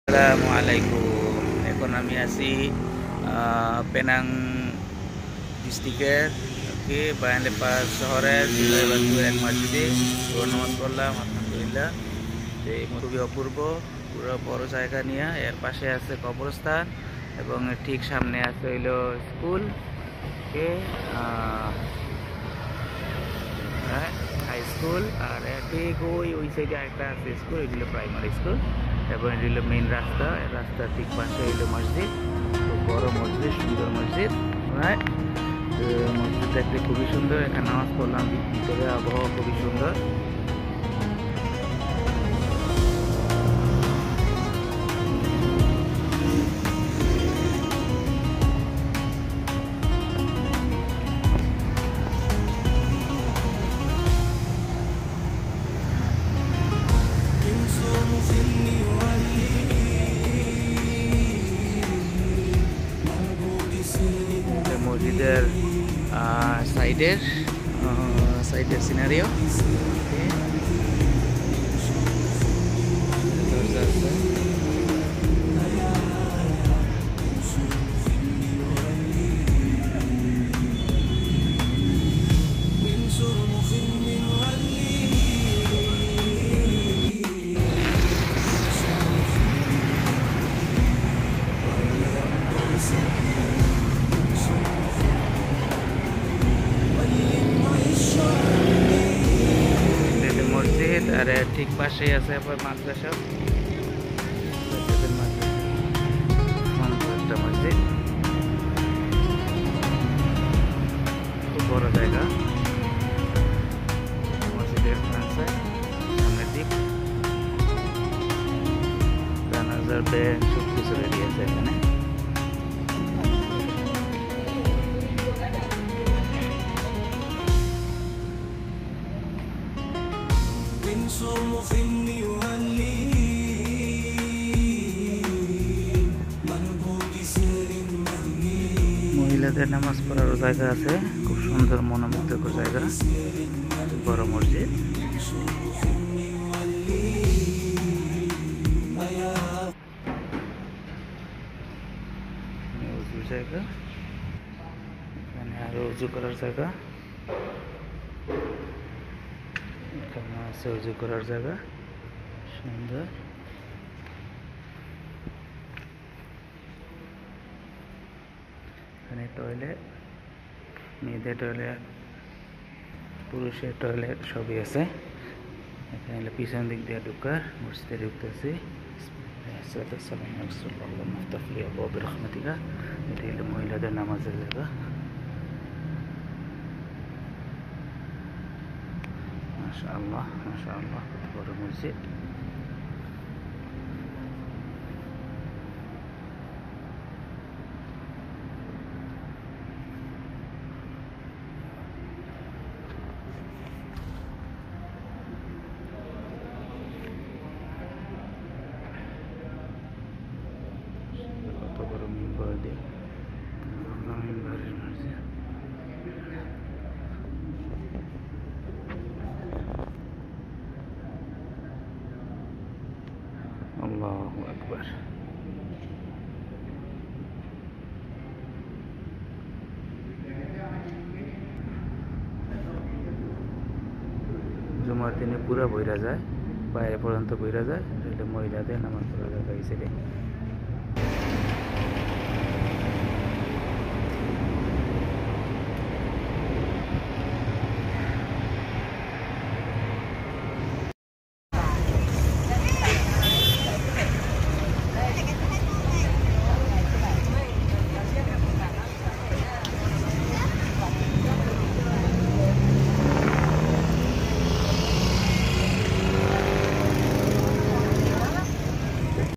আসসালামু আলাইকুম। এখন আমি আছি পেনাং ডিস্ট্রিক্টের বায়ানলেপাস শহরের জিলাবাজু এক মসজিদে নামাজ পড়লাম। আলহামদুলিল্লাহ, এই খুবই অপূর্ব, পুরো বড় জায়গা নিয়ে। এর পাশে আছে কবরস্থান এবং ঠিক সামনে আছে হইলো স্কুল, হাই স্কুল। আর ঠিক ওই সাইডে একটা আছে স্কুল, এগুলো প্রাইমারি স্কুল। এবং এটি হলো মেইন রাস্তা, রাস্তার ঠিক পাশে হইলো মসজিদ, খুব বড় মসজিদ, সুন্দর মসজিদ। মসজিদ দেখতে খুবই সুন্দর। এখানে নামাজ পড়লাম, ভিতরে আবহাওয়া খুবই সুন্দর। মসজিদের সাইডের সিনারিও। মসজিদ আর ঠিক পাশেই আছে আবার মাদ্রাসা, একটা মসজিদ, খুব বড় জায়গা। মসজিদের সামনের দিক জানাজার ব্যাগ সব কিছু রেডি আছে এখানে। মহিলাদের নামাজ পড়ারও জায়গা আছে, খুব সুন্দর মনোমুগ্ধকর জায়গা, বড় মসজিদ। উজু জায়গা, এখানে আরো উজু করার জায়গা, এখানে আছে উজু করার জায়গা, সুন্দর। এখানে টয়লেট, মেয়েদের টয়লেট, পুরুষের টয়লেট সবই আছে। এখানে পিছন দিক দিয়ে ঢুকার, মসজিদে ঢুকতেছি। এটা হলো মহিলাদের নামাজের জায়গা। মাশাআল্লাহ মাশাআল্লাহ, কত বড় মসজিদ। কত বড় মিম্বার দিয়ে, মিম্বারের মসজিদ। আল্লাহু আকবার। জুমার দিনে পুরা বইরা যায়, বাইরে পর্যন্ত বইরা যায়। মহিলাদের নামাজ পড়া জায়গা এই সাইডে।